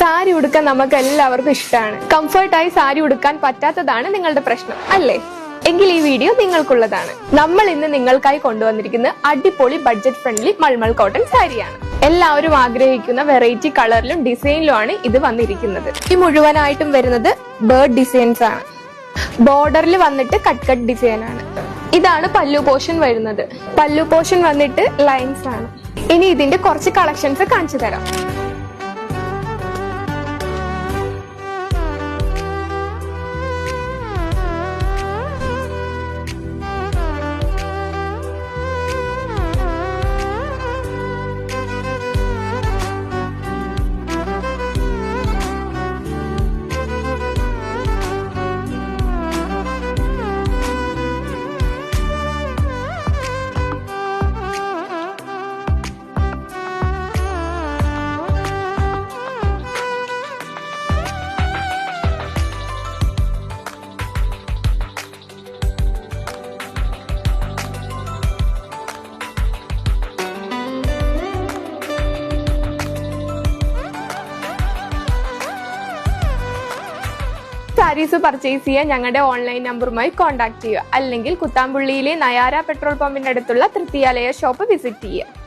സാരി ഉടുക്കാൻ നമുക്ക് എല്ലാവർക്കും ഇഷ്ടമാണ്. കംഫർട്ടായി സാരി ഉടുക്കാൻ പറ്റാത്തതാണ് നിങ്ങളുടെ പ്രശ്നം അല്ലേ? എങ്കിൽ ഈ വീഡിയോ നിങ്ങൾക്കുള്ളതാണ്. നമ്മൾ ഇന്ന് നിങ്ങൾക്കായി കൊണ്ടുവന്നിരിക്കുന്നത് അടിപൊളി ബഡ്ജറ്റ് ഫ്രണ്ട്ലി മൾമൾ കോട്ടൺ സാരിയാണ്. എല്ലാവരും ആഗ്രഹിക്കുന്ന വെറൈറ്റി കളറിലും ഡിസൈനിലുമാണ് ഇത് വന്നിരിക്കുന്നത്. ഈ മുഴുവനായിട്ടും വരുന്നത് ബേർഡ് ഡിസൈൻസ് ആണ്. ബോർഡറിൽ വന്നിട്ട് കട്ട് ഡിസൈൻ ആണ്. ഇതാണ് പല്ലു പോർഷൻ വരുന്നത്. പല്ലു പോർഷൻ വന്നിട്ട് ലൈൻസ് ആണ്. ഇനി ഇതിന്റെ കുറച്ച് കളക്ഷൻസ് കാണിച്ചു തരാം. സാരീസ് പർച്ചേസ് ചെയ്യാൻ ഞങ്ങളുടെ ഓൺലൈൻ നമ്പറുമായി കോൺടാക്ട് ചെയ്യുക. അല്ലെങ്കിൽ കുത്താമ്പുള്ളിയിലെ നയാര പെട്രോൾ പമ്പിന്റെ അടുത്തുള്ള തൃപ്തിയാലയ ഷോപ്പ് വിസിറ്റ് ചെയ്യുക.